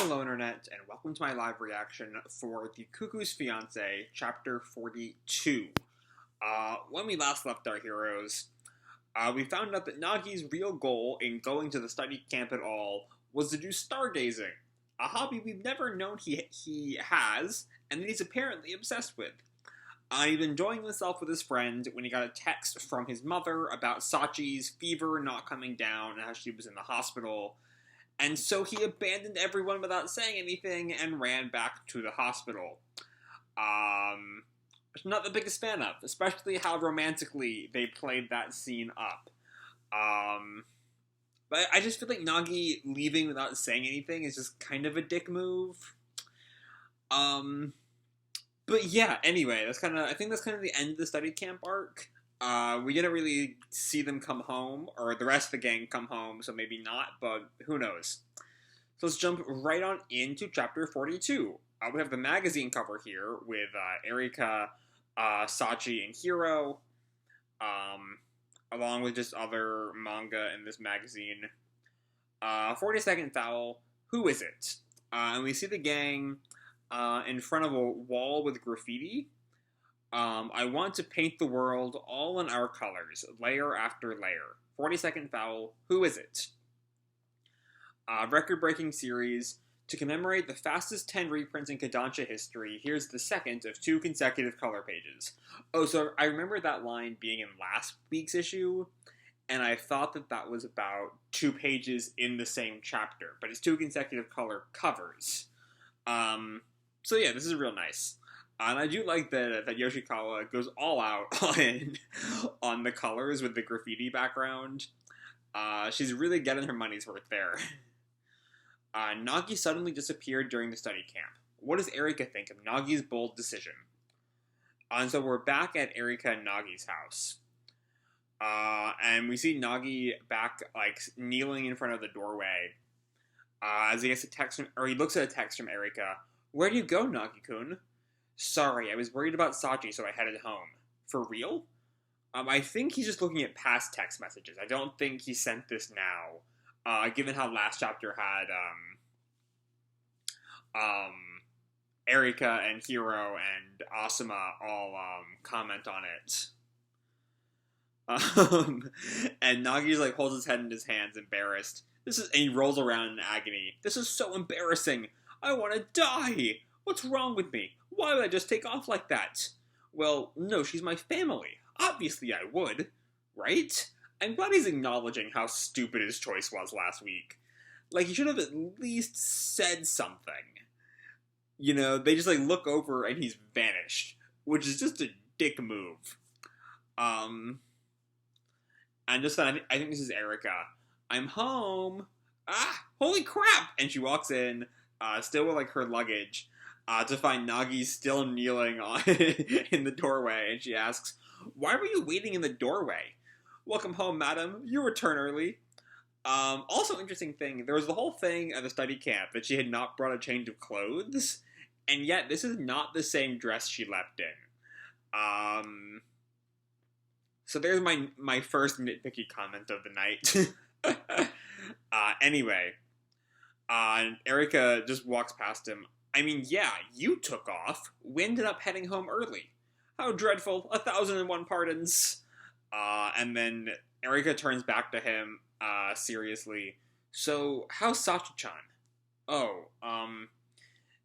Hello Internet, and welcome to my live reaction for the Cuckoo's Fiancee, Chapter 42. When we last left our heroes, we found out that Nagi's real goal in going to the study camp at all was to do stargazing, a hobby we've never known he has, and that he's apparently obsessed with. He'd been enjoying himself with his friend when he got a text from his mother about Sachi's fever not coming down and how she was in the hospital. And so he abandoned everyone without saying anything and ran back to the hospital. Not the biggest fan of, especially how romantically they played that scene up. But I just feel like Nagi leaving without saying anything is just kind of a dick move. But yeah, anyway, I think that's kind of the end of the study camp arc. We didn't really see them come home, or the rest of the gang come home, so maybe not, but who knows. So let's jump right on into Chapter 42. We have the magazine cover here with Erika, Sachi, and Hiro, along with just other manga in this magazine. 42nd Foul, who is it? And we see the gang in front of a wall with graffiti. I want to paint the world all in our colors, layer after layer. 42nd Foul, who is it? Record-breaking series. To commemorate the fastest 10 reprints in Kodansha history, here's the second of 2 consecutive color pages. Oh, so I remember that line being in last week's issue, and I thought that was about 2 pages in the same chapter, but it's 2 consecutive color covers. So yeah, this is real nice. And I do like that Yoshikawa goes all out on the colors with the graffiti background. She's really getting her money's worth there. Nagi suddenly disappeared during the study camp. What does Erika think of Nagi's bold decision? And so we're back at Erika and Nagi's house. And we see Nagi back, kneeling in front of the doorway. As he gets a text he looks at a text from Erika. Where do you go, Nagi-kun? Sorry, I was worried about Sachi, so I headed home. For real? I think he's just looking at past text messages. I don't think he sent this now, given how last chapter had, Erika and Hiro and Asuma all, comment on it. And Nagi's, holds his head in his hands, embarrassed. And he rolls around in agony. This is so embarrassing! I want to die! What's wrong with me? Why would I just take off like that? Well, no, she's my family. Obviously I would. Right? I'm glad he's acknowledging how stupid his choice was last week. He should have at least said something. You know, they just, look over and he's vanished. Which is just a dick move. And just then, I think this is Erika. I'm home. Ah, holy crap! And she walks in, still with, her luggage. To find Nagi still kneeling in the doorway, and she asks, why were you waiting in the doorway? Welcome home, madam. You return early. Also interesting thing, there was the whole thing at the study camp that she had not brought a change of clothes, and yet this is not the same dress she left in. So there's my first nitpicky comment of the night. Anyway, Erika just walks past him. I mean, yeah, you took off. We ended up heading home early. How dreadful. 1,001 pardons. And then Erika turns back to him, seriously. So, how's Sachi-chan? Oh,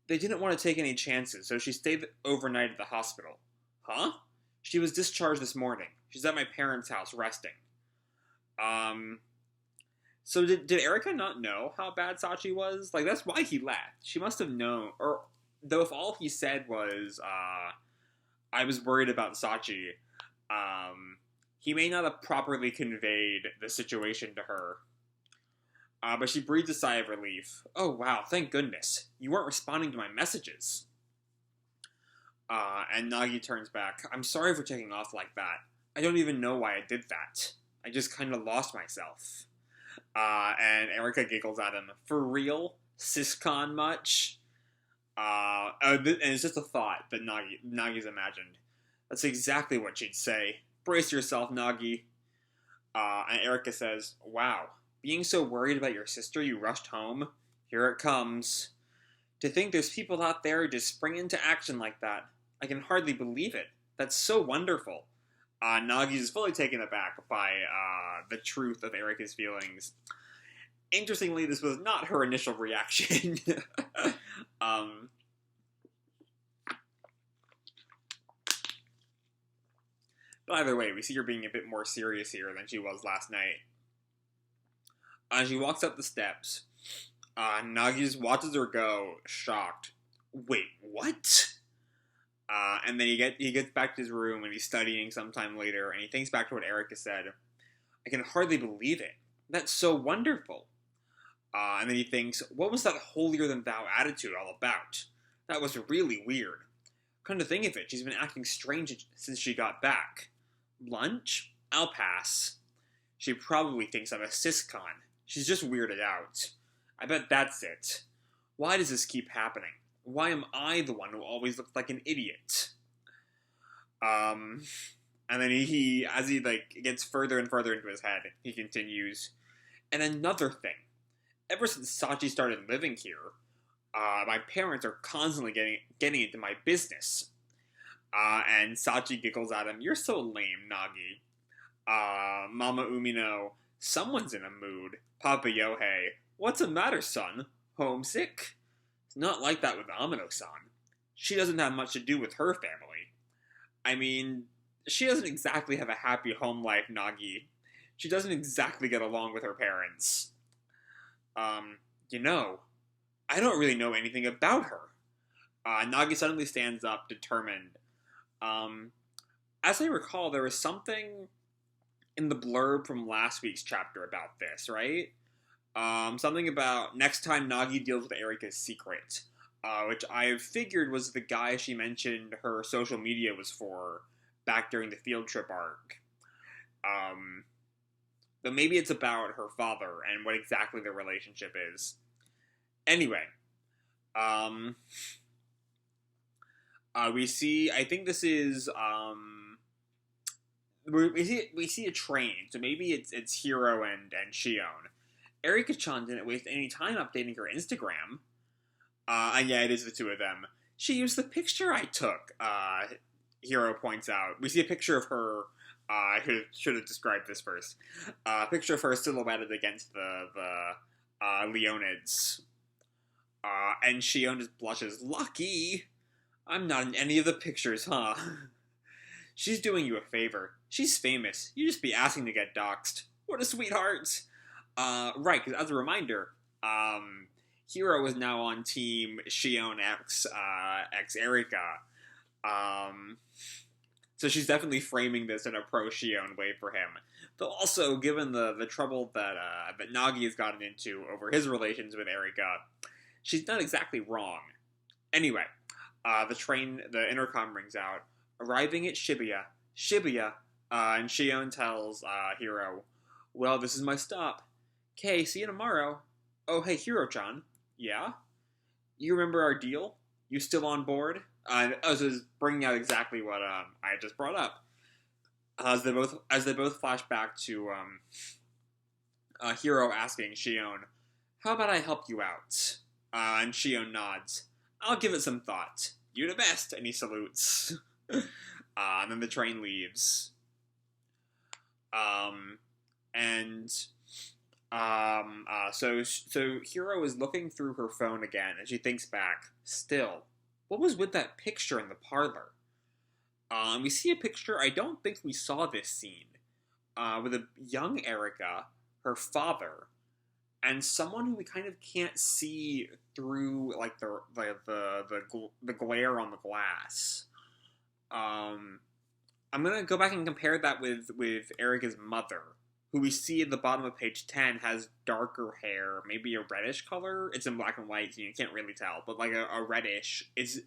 they didn't want to take any chances, so she stayed overnight at the hospital. Huh? She was discharged this morning. She's at my parents' house, resting. So did Erika not know how bad Sachi was? That's why he left. She must have known. Or, though if all he said was, I was worried about Sachi, he may not have properly conveyed the situation to her. But she breathes a sigh of relief. Oh, wow, thank goodness. You weren't responding to my messages. And Nagi turns back. I'm sorry for taking off like that. I don't even know why I did that. I just kind of lost myself. And Erika giggles at him. For real? Siscon much? And it's just a thought that Nagi's imagined. That's exactly what she'd say. Brace yourself, Nagi. And Erika says, wow, being so worried about your sister you rushed home? Here it comes. To think there's people out there just spring into action like that. I can hardly believe it. That's so wonderful. Nagi is fully taken aback by the truth of Erika's feelings. Interestingly, this was not her initial reaction. um, but either way, we see her being a bit more serious here than she was last night. She walks up the steps. Nagi just watches her go, shocked. Wait, what? And then he gets back to his room and he's studying sometime later, and he thinks back to what Erika said. I can hardly believe it. That's so wonderful. And then he thinks, what was that holier-than-thou attitude all about? That was really weird. Come to think of it, she's been acting strange since she got back. Lunch? I'll pass. She probably thinks I'm a siscon. She's just weirded out. I bet that's it. Why does this keep happening? Why am I the one who always looks like an idiot? And then he as he gets further and further into his head, he continues. And another thing. Ever since Sachi started living here, my parents are constantly getting into my business. And Sachi giggles at him. You're so lame, Nagi. Mama Umino, someone's in a mood. Papa Yohei, what's the matter, son? Homesick? It's not like that with Amino-san. She doesn't have much to do with her family. I mean, she doesn't exactly have a happy home life, Nagi. She doesn't exactly get along with her parents. I don't really know anything about her. Nagi suddenly stands up, determined. As I recall, there was something in the blurb from last week's chapter about this, right? Something about next time Nagi deals with Erika's secret, which I figured was the guy she mentioned her social media was for back during the field trip arc. But maybe it's about her father and what exactly their relationship is. Anyway, we see, I think this is, we see a train, so maybe it's Hiro and Shion. Erika-chan didn't waste any time updating her Instagram. And yeah, it is the two of them. She used the picture I took, Hiro points out. We see a picture of her, I should have described this first. A picture of her silhouetted against the Leonids. And Shion just blushes. Lucky! I'm not in any of the pictures, huh? She's doing you a favor. She's famous. You just be asking to get doxxed. What a sweetheart! Right, because as a reminder, Hiro is now on team Shion x Erika. So she's definitely framing this in a pro-Shion way for him. Though also, given the trouble that Nagi has gotten into over his relations with Erika, she's not exactly wrong. Anyway, the intercom rings out. Arriving at Shibuya, and Shion tells Hiro, well, this is my stop. Okay, see you tomorrow. Oh, hey, Hiro-chan. Yeah? You remember our deal? You still on board? This is bringing out exactly what I just brought up. As they both flash back to Hiro asking Shion, how about I help you out? And Shion nods. I'll give it some thought. You the best, and he salutes. And then the train leaves. So Hiro is looking through her phone again, and she thinks back. Still, what was with that picture in the parlor? We see a picture, I don't think we saw this scene, with a young Erika, her father, and someone who we kind of can't see through, like, the glare on the glass. I'm gonna go back and compare that with Erika's mother, who we see at the bottom of page 10 has darker hair, maybe a reddish color. It's in black and white, so you can't really tell, but like a reddish is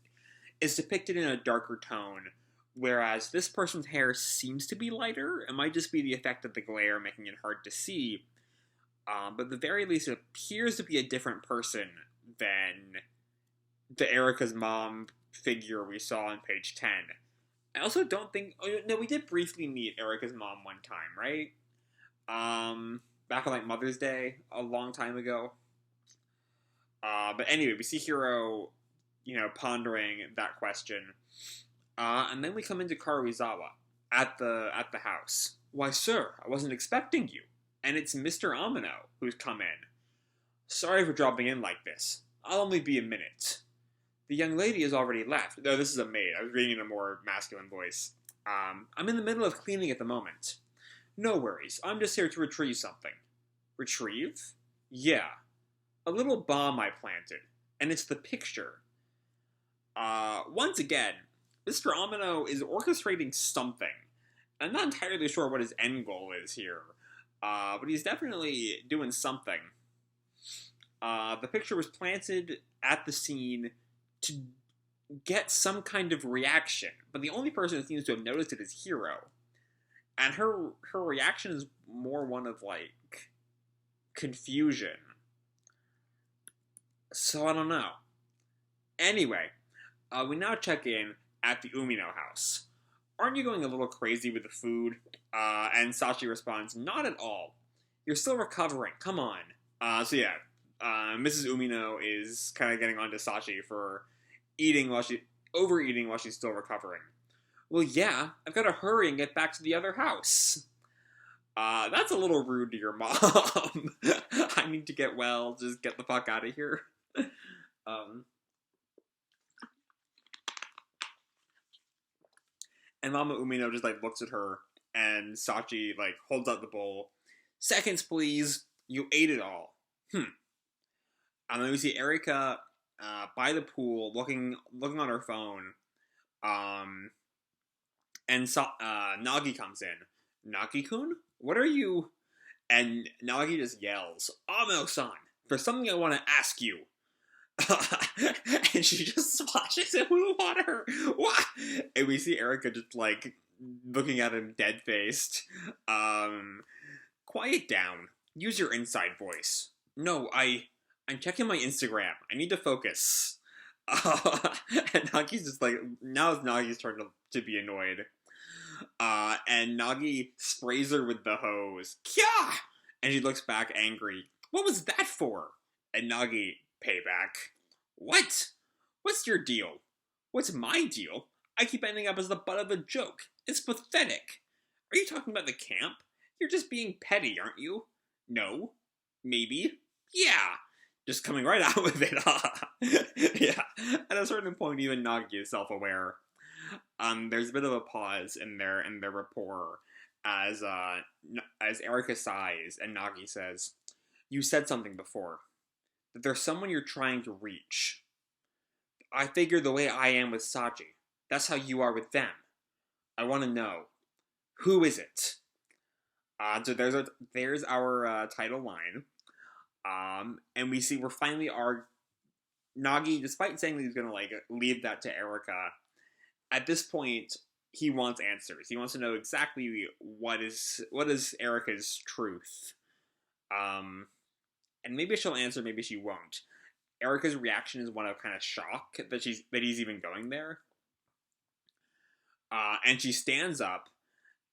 depicted in a darker tone, whereas this person's hair seems to be lighter. It might just be the effect of the glare making it hard to see, but at the very least it appears to be a different person than the Erika's mom figure we saw on page 10. I also don't think... Oh, no, we did briefly meet Erika's mom one time, right? Back on, like, Mother's Day, a long time ago. But anyway, we see Hiro, pondering that question. And then we come into Karuizawa at the house. Why, sir, I wasn't expecting you. And it's Mr. Amino who's come in. Sorry for dropping in like this. I'll only be a minute. The young lady has already left. No, this is a maid. I was reading in a more masculine voice. I'm in the middle of cleaning at the moment. No worries. I'm just here to retrieve something. Retrieve? Yeah. A little bomb I planted. And it's the picture. Once again, Mr. Amino is orchestrating something. I'm not entirely sure what his end goal is here. But he's definitely doing something. The picture was planted at the scene to get some kind of reaction, but the only person who seems to have noticed it is Hiro. And her reaction is more one of, confusion. So I don't know. Anyway, we now check in at the Umino house. Aren't you going a little crazy with the food? And Sachi responds, not at all. You're still recovering, come on. Mrs. Umino is kind of getting onto Sachi for overeating while she's still recovering. Well, yeah, I've got to hurry and get back to the other house. That's a little rude to your mom. I need to get well, just get the fuck out of here. And Mama Umino just, looks at her, and Sachi, holds out the bowl. Seconds, please. You ate it all. And then we see Erika by the pool, looking on her phone. And Nagi comes in. Nagi-kun? What are you... And Nagi just yells, Amo-san, there's something I want to ask you. And she just splashes him with water. What? And we see Erika just, looking at him dead-faced. Quiet down. Use your inside voice. No, I'm checking my Instagram. I need to focus. And Nagi's just now it's Nagi's turn to be annoyed. And Nagi sprays her with the hose. Kya! And she looks back angry. What was that for? And Nagi, payback. What? What's your deal? What's my deal? I keep ending up as the butt of a joke. It's pathetic. Are you talking about the camp? You're just being petty, aren't you? No. Maybe. Yeah. Just coming right out with it, Yeah. At a certain point, even Nagi is self-aware. There's a bit of a pause in their rapport as Erika sighs and Nagi says, you said something before. That there's someone you're trying to reach. I figure the way I am with Sachi. That's how you are with them. I want to know. Who is it? So there's our title line. And we see Nagi, despite saying that he's gonna leave that to Erika, at this point he wants answers. He wants to know exactly what is Erika's truth. And maybe she'll answer, maybe she won't. Erika's reaction is one of kind of shock that he's even going there. And she stands up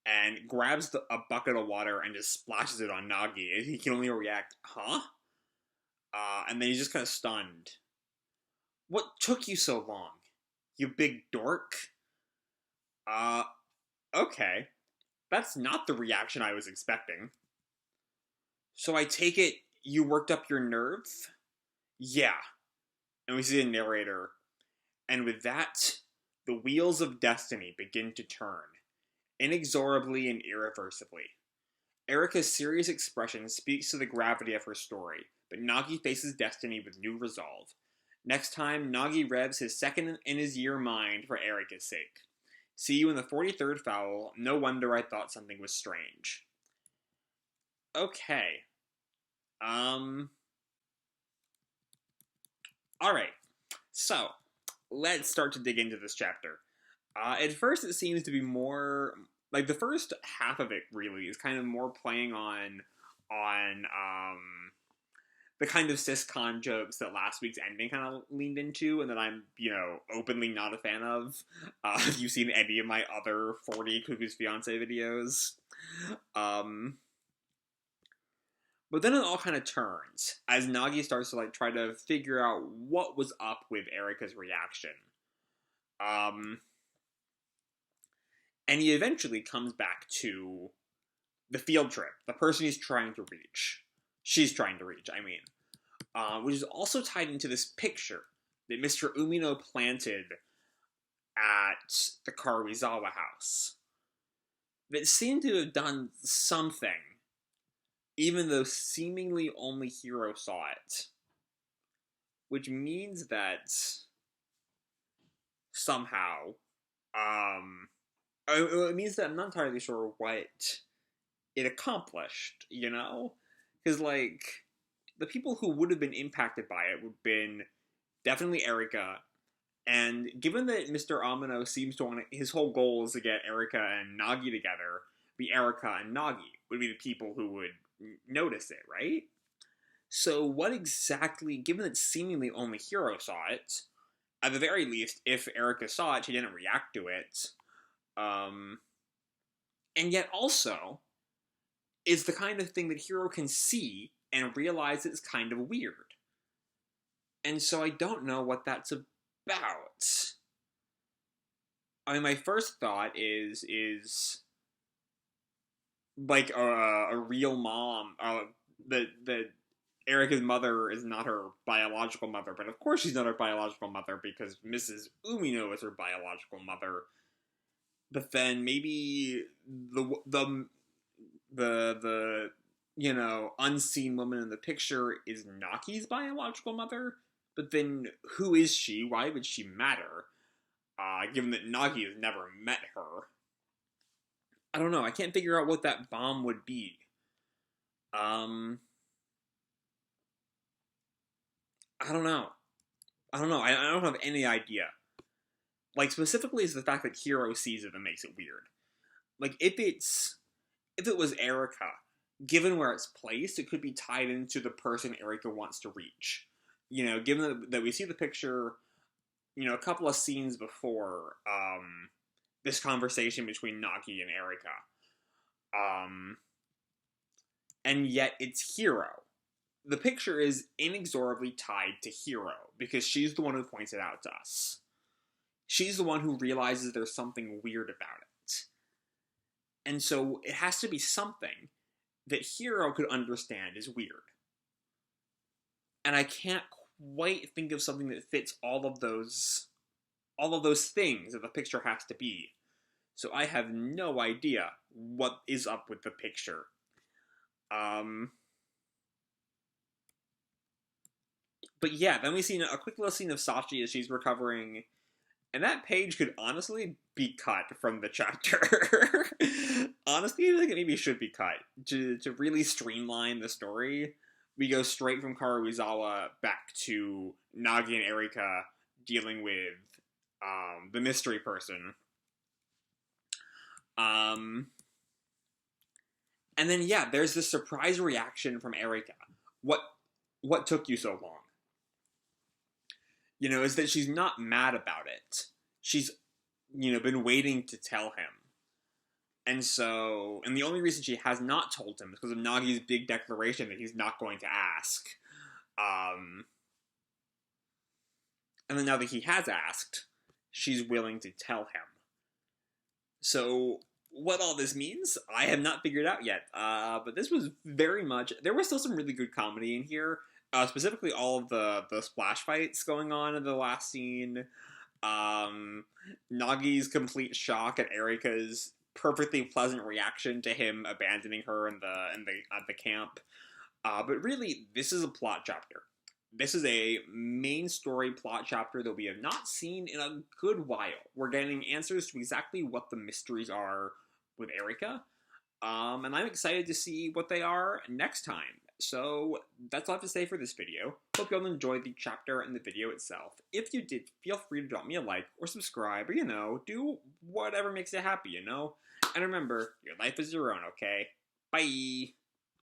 and grabs a bucket of water and just splashes it on Nagi. And he can only react, huh? And then he's just kind of stunned. What took you so long? You big dork? Okay. That's not the reaction I was expecting. So I take it you worked up your nerve? Yeah. And we see a narrator. And with that, the wheels of destiny begin to turn, inexorably and irreversibly. Erika's serious expression speaks to the gravity of her story, but Nagi faces destiny with new resolve. Next time, Nagi revs his second-in-his-year mind for Erika's sake. See you in the 43rd foul. No wonder I thought something was strange. Okay. Alright. So, let's start to dig into this chapter. At first, it seems to be more... the first half of it, really, is kind of more playing on the kind of cis-con jokes that last week's ending kind of leaned into, and that I'm, openly not a fan of. If you've seen any of my other 40 Cuckoo's Fiancee videos. But then it all kind of turns as Nagi starts to like try to figure out what was up with Erika's reaction. And he eventually comes back to the field trip, the person he's trying to reach. She's trying to reach, I mean. Which is also tied into this picture that Mr. Umino planted at the Karuizawa house. That seemed to have done something, even though seemingly only Hiro saw it. Which means that somehow, it means that I'm not entirely sure what it accomplished, you know? Because, like, the people who would have been impacted by it would have been definitely Erika, and given that Mr. Amino seems to want to, his whole goal is to get Erika and Nagi together, be Erika and Nagi would be the people who would notice it, right? So what exactly, given that seemingly only Hiro saw it, at the very least, if Erika saw it, she didn't react to it. And yet also, is the kind of thing that Hiro can see and realize it's kind of weird. And so I don't know what that's about. I mean, my first thought is like a real mom, that Erika's mother is not her biological mother, but of course she's not her biological mother because Mrs. Umino is her biological mother. But then maybe the you know, unseen woman in the picture is Naki's biological mother. But then who is she? Why would she matter? Given that Nagi has never met her. I don't know. I can't figure out what that bomb would be. I don't know. I don't have any idea. Like, specifically is the fact that Hiro sees it that makes it weird. Like, if it was Erika, given where it's placed, it could be tied into the person Erika wants to reach. You know, given that we see the picture, you know, a couple of scenes before this conversation between Nagi and Erika. And yet it's Hiro. The picture is inexorably tied to Hiro because she's the one who points it out to us. She's the one who realizes there's something weird about it. And so it has to be something that Hiro could understand is weird. And I can't quite think of something that fits all of those things that the picture has to be. So I have no idea what is up with the picture. But yeah, then we see a quick little scene of Sachi as she's recovering, and that page could honestly be cut from the chapter. Honestly, I think it maybe should be cut to really streamline the story. We go straight from Karuizawa back to Nagi and Erika dealing with the mystery person. And then yeah, there's this surprise reaction from Erika. What took you so long? You know, is that she's not mad about it. She's, you know, been waiting to tell him. And so, and the only reason she has not told him is because of Nagi's big declaration that he's not going to ask. And then now that he has asked, she's willing to tell him. So, what all this means, I have not figured out yet. But this was very much, there was still some really good comedy in here. Specifically all of the splash fights going on in the last scene. Nagi's complete shock at Erika's perfectly pleasant reaction to him abandoning her at the camp. But really, this is a plot chapter. This is a main story plot chapter that we have not seen in a good while. We're getting answers to exactly what the mysteries are with Erika. And I'm excited to see what they are next time. So, that's all I have to say for this video. Hope you all enjoyed the chapter and the video itself. If you did, feel free to drop me a like or subscribe or, you know, do whatever makes you happy, you know? And remember, your life is your own, okay? Bye!